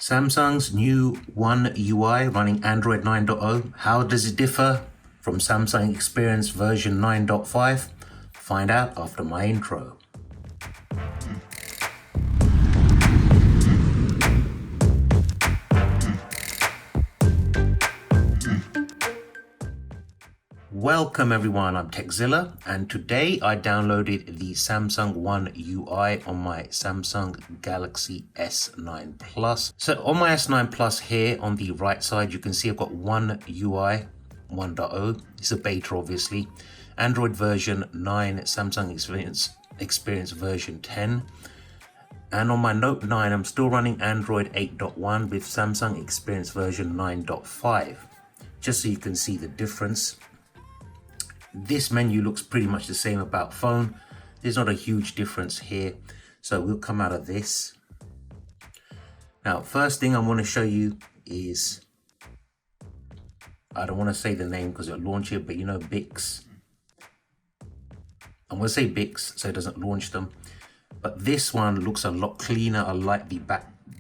Samsung's new One UI running Android 9.0. How does it differ from Samsung Experience version 9.5? Find out after my intro. Welcome everyone, I'm Zilla, and today I downloaded the Samsung One UI on my Samsung Galaxy S9 Plus. So on my S9 Plus here on the right side, you can see I've got One UI 1.0. It's a beta obviously. Android version 9, Samsung Experience version 10. And on my Note 9, I'm still running Android 8.1 with Samsung Experience version 9.5. Just so you can see the difference. This menu looks pretty much the same about phone. There's not a huge difference here. So we'll come out of this. Now, first thing I want to show you is, I don't want to say the name because it'll launch it, but you know Bix. I'm going to say Bix so it doesn't launch them. But this one looks a lot cleaner. I like the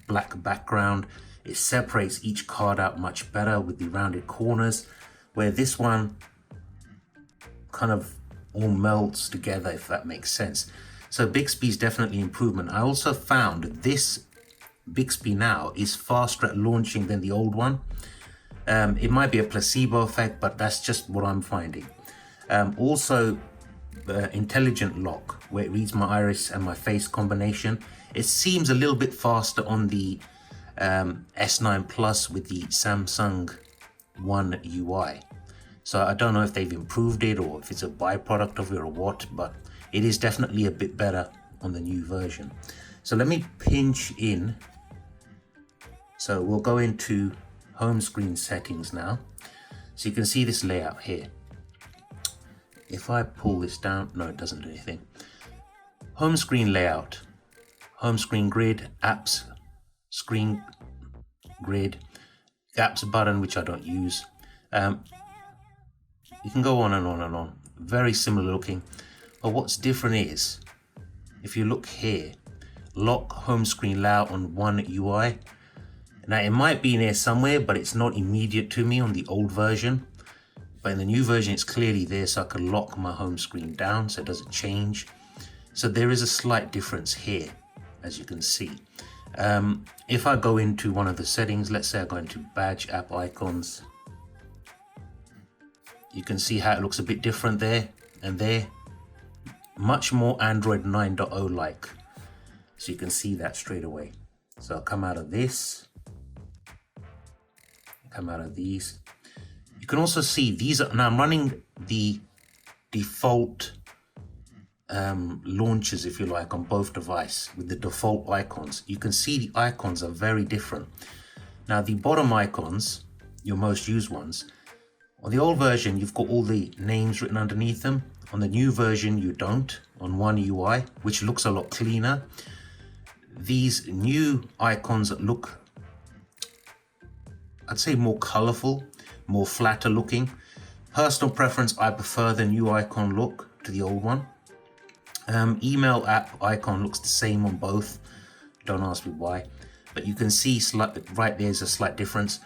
black background. It separates each card out much better with the rounded corners, where this one kind of all melts together, if that makes sense. So Bixby is definitely improvement. I also found this Bixby now is faster at launching than the old one. It might be a placebo effect, but that's just what I'm finding. Also, the intelligent lock, where it reads my iris and my face combination, it seems a little bit faster on the S9 Plus with the Samsung One UI. So I don't know if they've improved it or if it's a byproduct of it or what, but it is definitely a bit better on the new version. So let me pinch in. So we'll go into home screen settings now. So you can see this layout here. If I pull this down, no, it doesn't do anything. Home screen layout, home screen grid, apps, screen grid, apps button, which I don't use. You can go on and on and on. Very similar looking. But what's different is, if you look here, lock home screen layout on One UI. Now it might be in there somewhere, but it's not immediate to me on the old version. But in the new version, it's clearly there, so I can lock my home screen down so it doesn't change. So there is a slight difference here, as you can see. If I go into one of the settings, let's say I go into badge app icons, you can see how it looks a bit different there and there. Much more Android 9.0 like. So you can see that straight away. So I'll come out of this, come out of these. You can also see these are, now I'm running the default launchers, if you like, on both devices with the default icons. You can see the icons are very different. Now the bottom icons, your most used ones, on the old version, you've got all the names written underneath them. On the new version, you don't, on One UI, which looks a lot cleaner. These new icons look, I'd say, more colorful, more flatter looking. Personal preference, I prefer the new icon look to the old one. Email app icon looks the same on both. Don't ask me why, but you can see right there's a slight difference.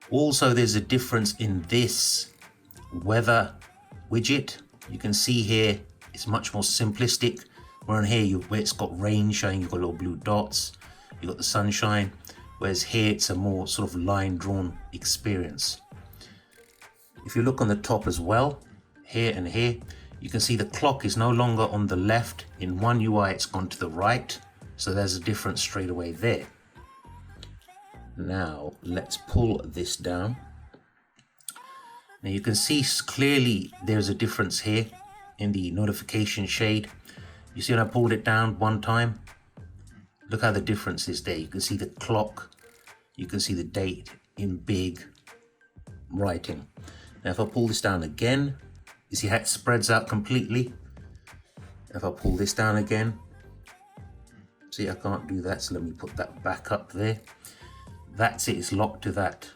Also, there's a difference in this weather widget. You can see here, it's much more simplistic. Where on here, where it's got rain showing, you've got little blue dots, you've got the sunshine. Whereas here, it's a more sort of line drawn experience. If you look on the top as well, here and here, you can see the clock is no longer on the left. In One UI, it's gone to the right. So there's a difference straight away there. Now let's pull this down. Now you can see clearly there's a difference here in the notification shade. You see when I pulled it down one time? Look how the difference is there. You can see the clock, you can see the date in big writing. Now if I pull this down again, you see how it spreads out completely? If I pull this down again, see I can't do that, so let me put that back up there. That's it, it's locked to that.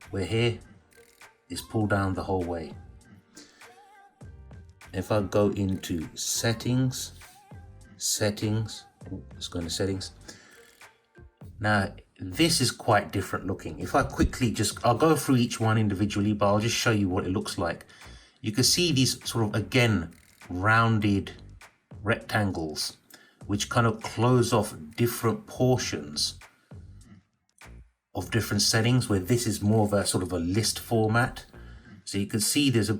Where here, it's pulled down the whole way. If I go into settings, let's go into settings. Now, this is quite different looking. If I quickly I'll go through each one individually, but I'll just show you what it looks like. You can see these sort of, again, rounded rectangles, which kind of close off different portions of different settings, where this is more of a sort of a list format. So you can see there's a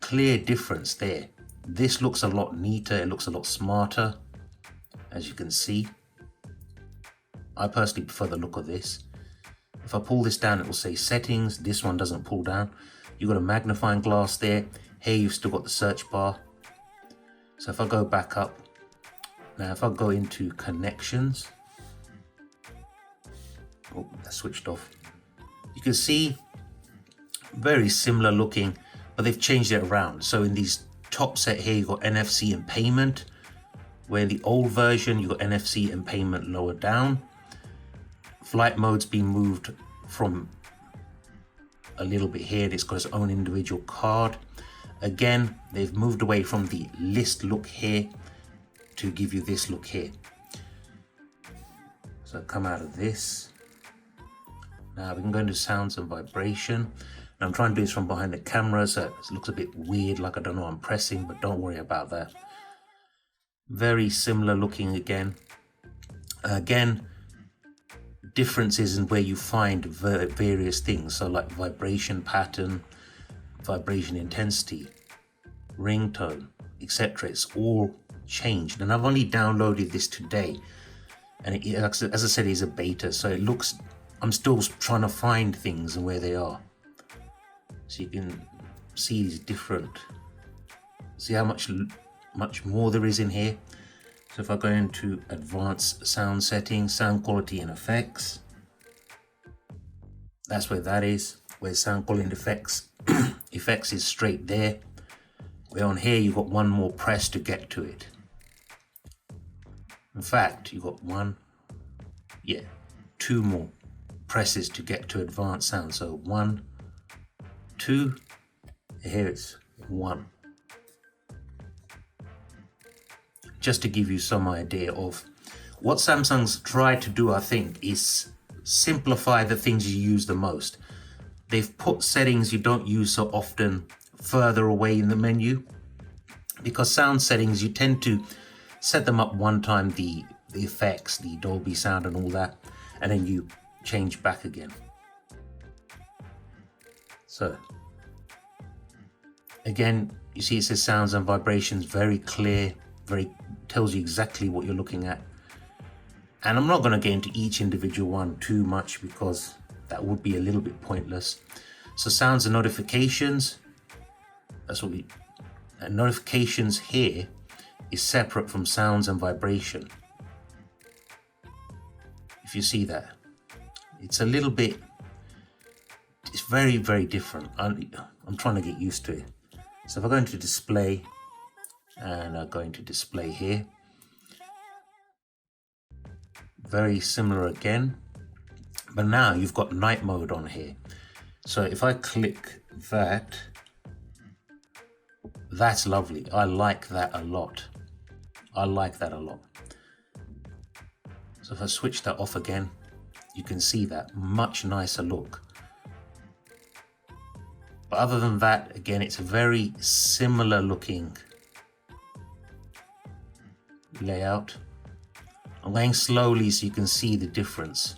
clear difference there. This looks a lot neater, it looks a lot smarter, as you can see. I personally prefer the look of this. If I pull this down, it will say settings. This one doesn't pull down. You've got a magnifying glass there. Here you've still got the search bar. So if I go back up, now if I go into connections, oh, that switched off. You can see very similar looking, but they've changed it around. So in these top set here, you've got NFC and payment, where in the old version, you've got NFC and payment lower down. Flight mode's been moved from a little bit here. It's got its own individual card. Again, they've moved away from the list look here to give you this look here. So come out of this. Now we can go into sounds and vibration. And I'm trying to do this from behind the camera, so it looks a bit weird, like I don't know what I'm pressing, but don't worry about that. Very similar looking again. Again, differences in where you find various things. So like vibration pattern, vibration intensity, ringtone, etc. It's all changed. And I've only downloaded this today. And it, as I said, it's a beta. So it looks, I'm still trying to find things and where they are. So you can see these different, see how much more there is in here. So if I go into advanced sound settings, sound quality and effects, that's where that is, where sound quality and effects, effects is straight there. Where on here, you've got one more press to get to it. In fact, you've got two more presses to get to advanced sound. So 1, 2, here it's 1. Just to give you some idea of what Samsung's tried to do, I think, is simplify the things you use the most. They've put settings you don't use so often further away in the menu, because sound settings, you tend to set them up one time, the effects, the Dolby sound and all that, and then you change back again. So again, you see it says sounds and vibrations, very clear, very tells you exactly what you're looking at. And I'm not going to get into each individual one too much because that would be a little bit pointless. So sounds and notifications, that's what we, and notifications here is separate from sounds and vibration. If you see that, it's a little bit, it's very, very different. I'm trying to get used to it. So if I go into display, and I go into display here, very similar again, but now you've got night mode on here. So if I click that, that's lovely. I like that a lot. I like that a lot. So if I switch that off again, you can see that much nicer look. But other than that, again, it's a very similar looking layout. I'm going slowly so you can see the difference.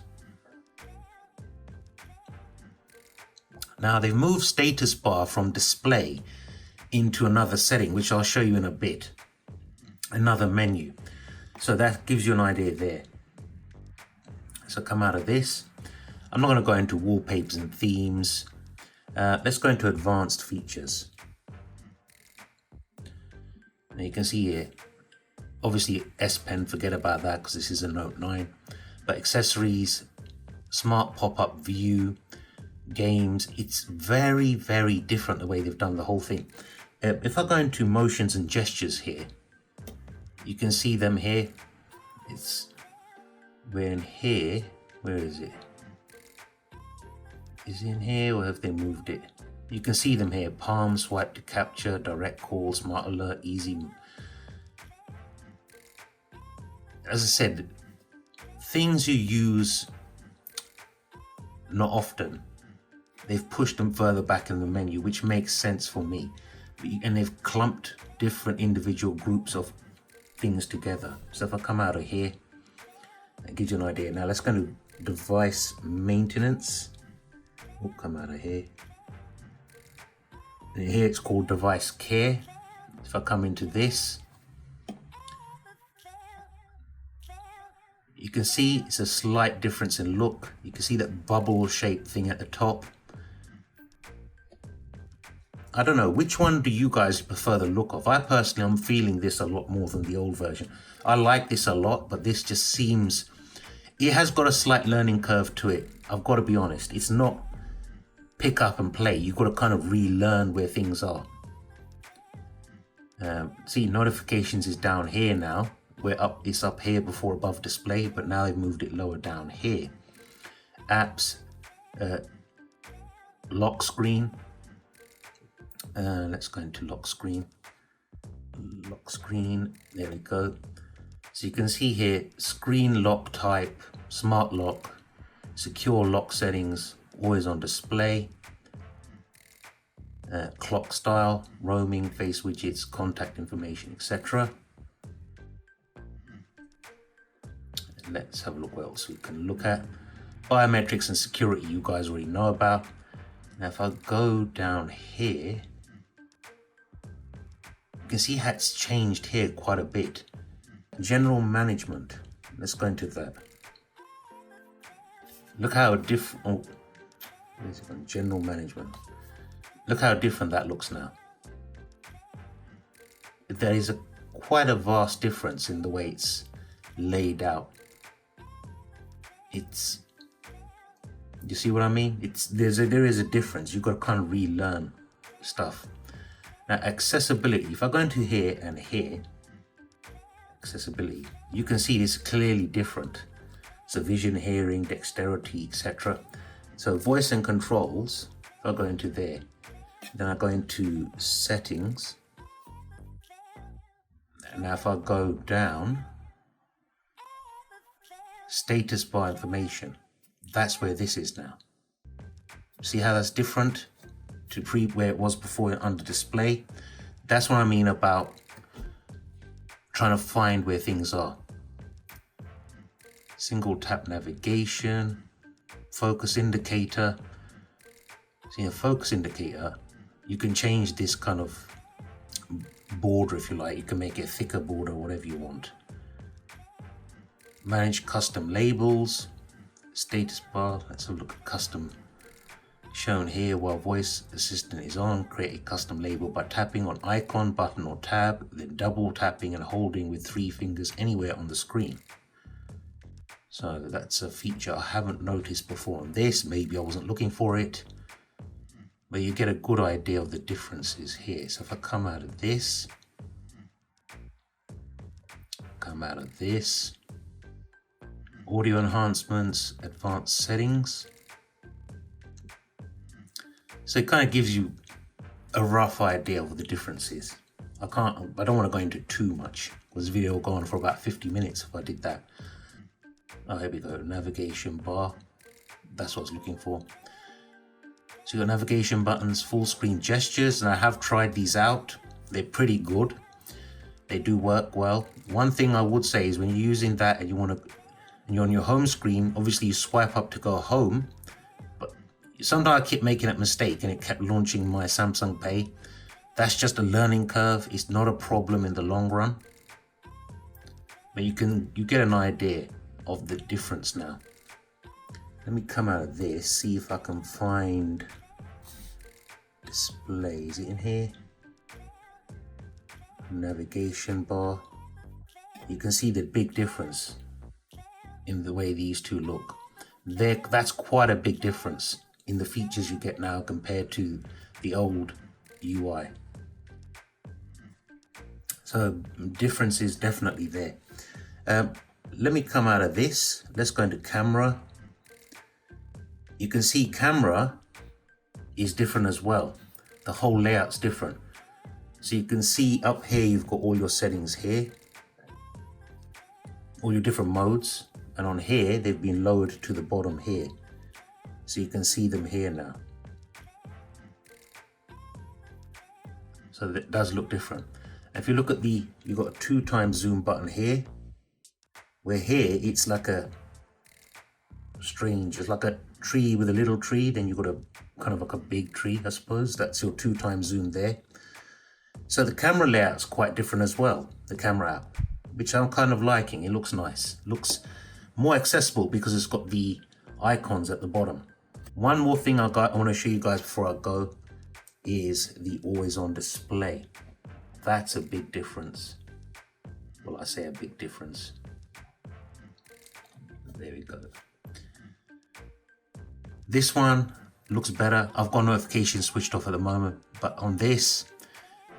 Now they've moved status bar from display into another setting, which I'll show you in a bit. Another menu. So that gives you an idea there. So come out of this. I'm not going to go into wallpapers and themes. Let's go into advanced features. Now you can see here, obviously S Pen, forget about that because this is a Note 9. But accessories, smart pop-up view, games, it's very, very different the way they've done the whole thing. If I go into motions and gestures here, you can see them here. We're in here. Where is it? Is it in here or have they moved it? You can see them here. Palm swipe to capture, direct call, smart alert, easy. As I said, things you use not often, they've pushed them further back in the menu, which makes sense for me. And they've clumped different individual groups of things together. So if I come out of here, that gives you an idea. Now let's go to device maintenance. We'll come out of here. And here it's called device care. If I come into this, you can see it's a slight difference in look. You can see that bubble shaped thing at the top. I don't know, which one do you guys prefer the look of? I personally, I'm feeling this a lot more than the old version. I like this a lot, but this just seems, it has got a slight learning curve to it. I've got to be honest. It's not pick up and play. You've got to kind of relearn where things are. See, notifications is down here now. It's up here before above display, but now they've moved it lower down here. Apps, lock screen. Let's go into lock screen. Lock screen, there we go. So you can see here, screen lock type, smart lock, secure lock settings, always on display. Clock style, roaming, face widgets, contact information, etc. Let's have a look what else we can look at. Biometrics and security, you guys already know about. Now if I go down here, you can see how it's changed here quite a bit. General management, let's go into that. Look how different, oh, where's it gone? General management. Look how different that looks now. There is quite a vast difference in the way it's laid out. It's, you see what I mean? There is a difference. You've got to kind of relearn stuff. Now accessibility, if I go into here and here, accessibility, you can see it's clearly different. So vision, hearing, dexterity, etc. So voice and controls, if I go into there, then I go into settings. And now if I go down, status bar information, that's where this is now. See how that's different to where it was before under display? That's what I mean about trying to find where things are. Single tap navigation, focus indicator. See a focus indicator, you can change this kind of border if you like. You can make it a thicker border, whatever you want. Manage custom labels, status bar. Let's have a look at custom. Shown here while voice assistant is on, create a custom label by tapping on icon, button or tab, then double tapping and holding with 3 fingers anywhere on the screen. So that's a feature I haven't noticed before on this. Maybe I wasn't looking for it, but you get a good idea of the differences here. So if I come out of this, come out of this, audio enhancements, advanced settings. So it kind of gives you a rough idea of the differences. I don't want to go into too much. This video will go on for about 50 minutes if I did that. Oh, here we go, navigation bar. That's what I was looking for. So you got navigation buttons, full screen gestures, and I have tried these out. They're pretty good. They do work well. One thing I would say is when you're using that and you're on your home screen, obviously you swipe up to go home. Sometimes I kept making that mistake and it kept launching my Samsung Pay. That's just a learning curve. It's not a problem in the long run. But you get an idea of the difference now. Let me come out of this, see if I can find display. Is it in here? Navigation bar. You can see the big difference in the way these two look. That's quite a big difference in the features you get now compared to the old UI. So difference is definitely there. Let me come out of this. Let's go into camera. You can see camera is different as well. The whole layout's different. So you can see up here, you've got all your settings here, all your different modes. And on here, they've been lowered to the bottom here. So you can see them here now. So that does look different. If you look at you've got a 2x zoom button here, where here it's like a strange, it's like a tree with a little tree, then you've got a kind of like a big tree, I suppose. That's your 2x zoom there. So the camera layout's quite different as well, the camera app, which I'm kind of liking. It looks nice, looks more accessible because it's got the icons at the bottom. One more thing I want to show you guys before I go is the always on display. That's a big difference. Well, I say a big difference. There we go. This one looks better. I've got notifications switched off at the moment, but on this,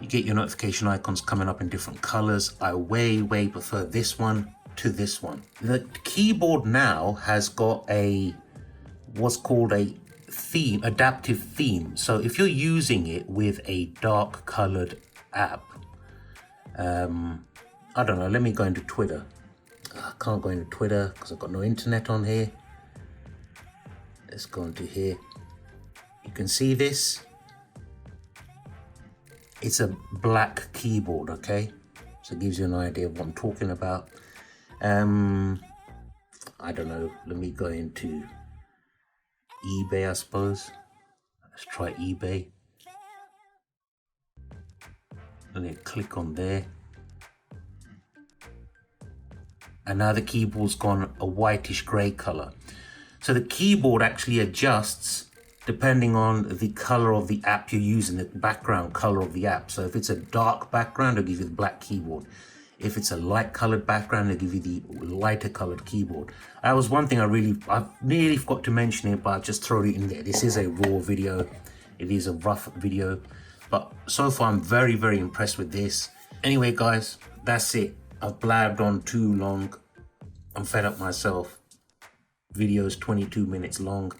you get your notification icons coming up in different colors. I way prefer this one to this one. The keyboard now has got what's called a theme, adaptive theme. So if you're using it with a dark colored app, I don't know, let me go into Twitter. I can't go into Twitter because I've got no internet on here. Let's go into here. You can see this. It's a black keyboard, okay? So it gives you an idea of what I'm talking about. I don't know, let me go into eBay, I suppose. Let's try eBay. And then click on there. And now the keyboard's gone a whitish grey color. So the keyboard actually adjusts depending on the color of the app you're using, the background color of the app. So if it's a dark background, it'll give you the black keyboard. If it's a light colored background, it'll give you the lighter colored keyboard. That was one thing I nearly forgot to mention it, but I just throw it in there. This is a raw video. It is a rough video, but so far I'm very impressed with this. Anyway, guys, that's it. I've blabbed on too long. I'm fed up myself. Video's 22 minutes long.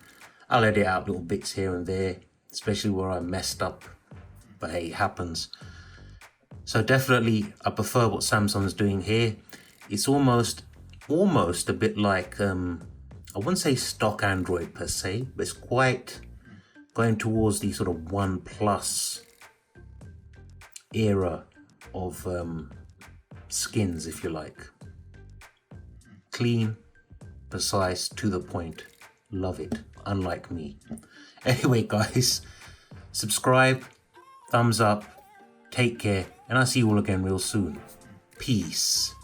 I'll edit out little bits here and there, especially where I messed up, but hey, it happens. So definitely I prefer what Samsung's doing here. It's almost a bit like, I wouldn't say stock Android per se, but it's quite going towards the sort of OnePlus era of skins, if you like. Clean, precise, to the point. Love it, unlike me. Anyway, guys, subscribe, thumbs up, take care, and I'll see you all again real soon. Peace.